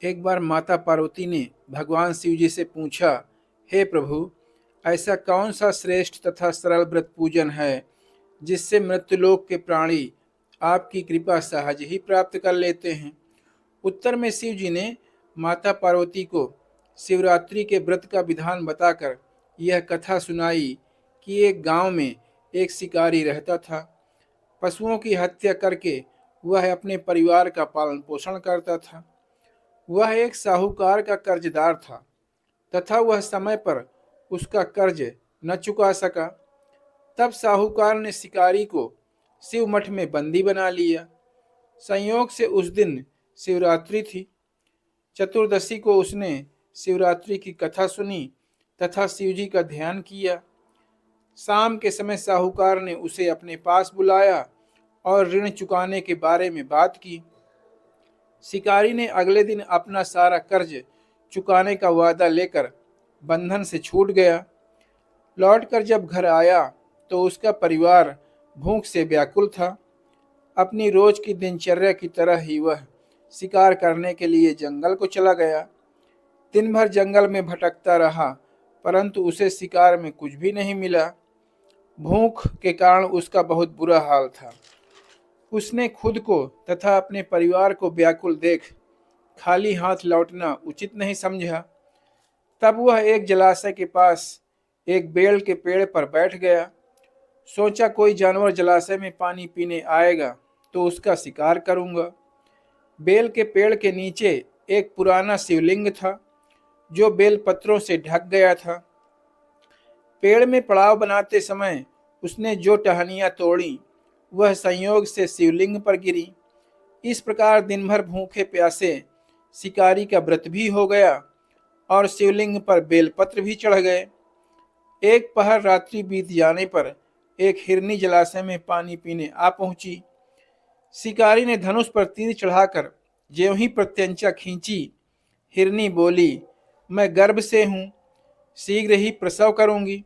एक बार माता पार्वती ने भगवान शिव जी से पूछा, हे प्रभु, ऐसा कौन सा श्रेष्ठ तथा सरल व्रत पूजन है जिससे मृत्युलोक के प्राणी आपकी कृपा सहज ही प्राप्त कर लेते हैं। उत्तर में शिव जी ने माता पार्वती को शिवरात्रि के व्रत का विधान बताकर यह कथा सुनाई कि एक गांव में एक शिकारी रहता था। पशुओं की हत्या करके वह अपने परिवार का पालन पोषण करता था। वह एक साहूकार का कर्जदार था तथा वह समय पर उसका कर्ज न चुका सका। तब साहूकार ने शिकारी को शिव मठ में बंदी बना लिया। संयोग से उस दिन शिवरात्रि थी। चतुर्दशी को उसने शिवरात्रि की कथा सुनी तथा शिव जी का ध्यान किया। शाम के समय साहूकार ने उसे अपने पास बुलाया और ऋण चुकाने के बारे में बात की। शिकारी ने अगले दिन अपना सारा कर्ज चुकाने का वादा लेकर बंधन से छूट गया। लौटकर जब घर आया तो उसका परिवार भूख से व्याकुल था। अपनी रोज की दिनचर्या की तरह ही वह शिकार करने के लिए जंगल को चला गया। दिन भर जंगल में भटकता रहा, परंतु उसे शिकार में कुछ भी नहीं मिला। भूख के कारण उसका बहुत बुरा हाल था। उसने खुद को तथा अपने परिवार को व्याकुल देख खाली हाथ लौटना उचित नहीं समझा। तब वह एक जलाशय के पास एक बेल के पेड़ पर बैठ गया। सोचा, कोई जानवर जलाशय में पानी पीने आएगा तो उसका शिकार करूंगा। बेल के पेड़ के नीचे एक पुराना शिवलिंग था जो बेल पत्रों से ढक गया था। पेड़ में पड़ाव बनाते समय उसने जो टहनियां तोड़ी वह संयोग से शिवलिंग पर गिरी। इस प्रकार दिन भर भूखे प्यासे शिकारी का व्रत भी हो गया और शिवलिंग पर बेलपत्र भी चढ़ गए। एक पहर रात्रि बीत जाने पर एक हिरनी जलाशय में पानी पीने आ पहुंची। शिकारी ने धनुष पर तीर चढ़ाकर ज्यों ही प्रत्यंचा खींची, हिरनी बोली, मैं गर्भ से हूं, शीघ्र ही प्रसव करूंगी।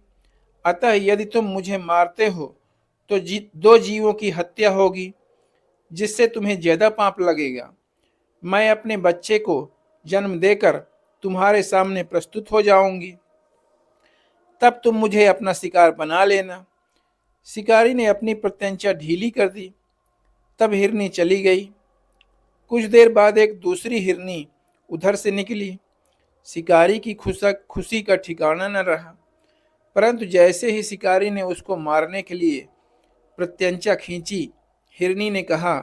अतः यदि तुम मुझे मारते हो तो दो जीवों की हत्या होगी, जिससे तुम्हें ज्यादा पाप लगेगा। मैं अपने बच्चे को जन्म देकर तुम्हारे सामने प्रस्तुत हो जाऊंगी, तब तुम मुझे अपना शिकार बना लेना। शिकारी ने अपनी प्रत्यंचा ढीली कर दी। तब हिरनी चली गई। कुछ देर बाद एक दूसरी हिरनी उधर से निकली। शिकारी की खुशी का ठिकाना न रहा, परंतु जैसे ही शिकारी ने उसको मारने के लिए प्रत्यंचा खींची, हिरनी ने कहा,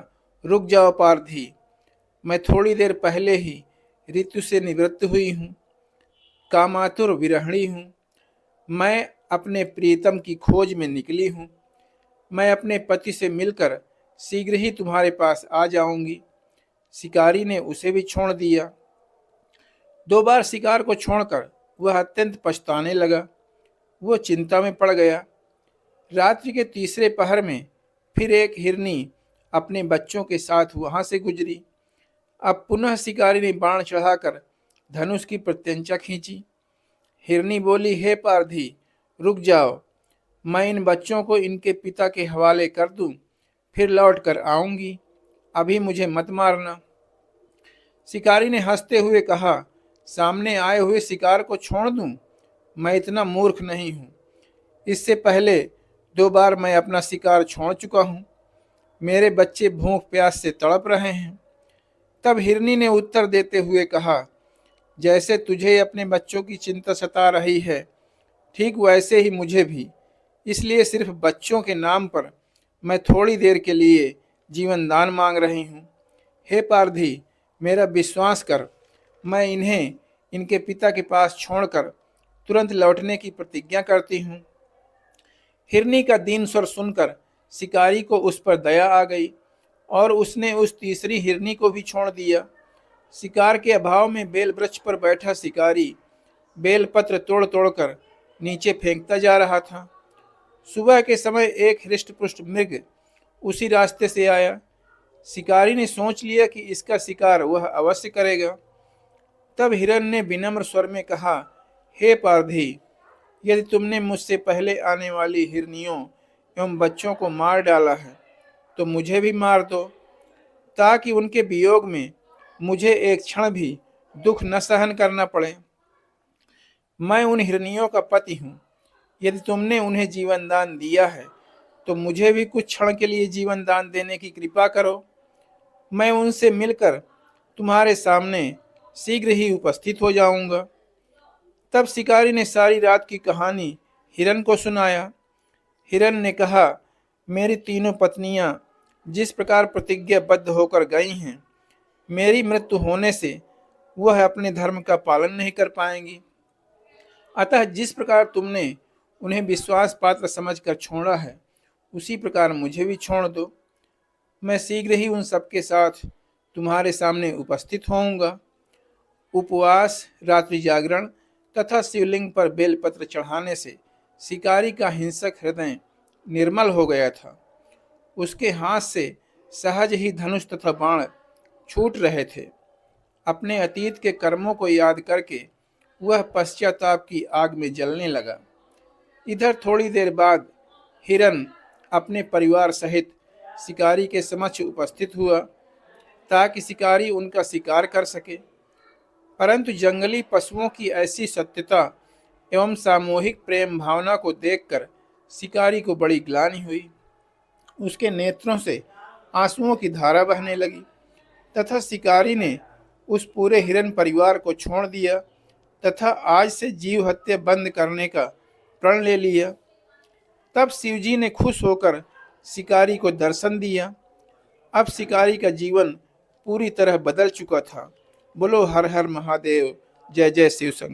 रुक जाओ पारधी, मैं थोड़ी देर पहले ही ऋतु से निवृत्त हुई हूँ, कामातुर विरहिणी हूँ। मैं अपने प्रियतम की खोज में निकली हूँ। मैं अपने पति से मिलकर शीघ्र ही तुम्हारे पास आ जाऊंगी। शिकारी ने उसे भी छोड़ दिया। 2 बार शिकार को छोड़कर वह अत्यंत पछताने लगा। वो चिंता में पड़ गया। रात्रि के तीसरे पहर में फिर एक हिरनी अपने बच्चों के साथ वहां से गुजरी। अब पुनः शिकारी ने बाण चढ़ाकर धनुष की प्रत्यंचा खींची। हिरनी बोली, हे पारधी, रुक जाओ, मैं इन बच्चों को इनके पिता के हवाले कर दूं, फिर लौट कर आऊंगी, अभी मुझे मत मारना। शिकारी ने हंसते हुए कहा, सामने आए हुए शिकार को छोड़ दूं? मैं इतना मूर्ख नहीं हूं। इससे पहले 2 बार मैं अपना शिकार छोड़ चुका हूं। मेरे बच्चे भूख प्यास से तड़प रहे हैं। तब हिरनी ने उत्तर देते हुए कहा, जैसे तुझे अपने बच्चों की चिंता सता रही है, ठीक वैसे ही मुझे भी। इसलिए सिर्फ बच्चों के नाम पर मैं थोड़ी देर के लिए जीवन दान मांग रही हूँ। हे पारधी, मेरा विश्वास कर, मैं इन्हें इनके पिता के पास छोड़कर तुरंत लौटने की प्रतिज्ञा करती हूँ। हिरनी का दीन स्वर सुनकर शिकारी को उस पर दया आ गई और उसने उस तीसरी हिरनी को भी छोड़ दिया। शिकार के अभाव में बेल वृक्ष पर बैठा शिकारी बेल पत्र तोड़ तोड़कर नीचे फेंकता जा रहा था। सुबह के समय एक हृष्ट-पुष्ट मृग उसी रास्ते से आया। शिकारी ने सोच लिया कि इसका शिकार वह अवश्य करेगा। तब हिरन ने विनम्र स्वर में कहा, हे पारधी, यदि तुमने मुझसे पहले आने वाली हिरनियों एवं बच्चों को मार डाला है तो मुझे भी मार दो, ताकि उनके वियोग में मुझे एक क्षण भी दुख न सहन करना पड़े। मैं उन हिरनियों का पति हूँ। यदि तुमने उन्हें जीवन दान दिया है तो मुझे भी कुछ क्षण के लिए जीवन दान देने की कृपा करो। मैं उनसे मिलकर तुम्हारे सामने शीघ्र ही उपस्थित हो जाऊंगा। तब शिकारी ने सारी रात की कहानी हिरन को सुनाया। हिरन ने कहा, मेरी तीनों पत्नियां जिस प्रकार प्रतिज्ञाबद्ध होकर गई हैं, मेरी मृत्यु होने से वह अपने धर्म का पालन नहीं कर पाएंगी। अतः जिस प्रकार तुमने उन्हें विश्वास पात्र समझकर छोड़ा है, उसी प्रकार मुझे भी छोड़ दो। मैं शीघ्र ही उन सबके साथ तुम्हारे सामने उपस्थित होऊंगा। उपवास, रात्रि जागरण तथा शिवलिंग पर बेलपत्र चढ़ाने से शिकारी का हिंसक हृदय निर्मल हो गया था। उसके हाथ से सहज ही धनुष तथा बाण छूट रहे थे। अपने अतीत के कर्मों को याद करके वह पश्चाताप की आग में जलने लगा। इधर थोड़ी देर बाद हिरन अपने परिवार सहित शिकारी के समक्ष उपस्थित हुआ ताकि शिकारी उनका शिकार कर सके। परंतु जंगली पशुओं की ऐसी सत्यता एवं सामूहिक प्रेम भावना को देखकर शिकारी को बड़ी ग्लानि हुई। उसके नेत्रों से आंसुओं की धारा बहने लगी तथा शिकारी ने उस पूरे हिरन परिवार को छोड़ दिया तथा आज से जीव हत्या बंद करने का प्रण ले लिया। तब शिवजी ने खुश होकर शिकारी को दर्शन दिया। अब शिकारी का जीवन पूरी तरह बदल चुका था। बोलो हर हर महादेव, जय जय शिव शंकर।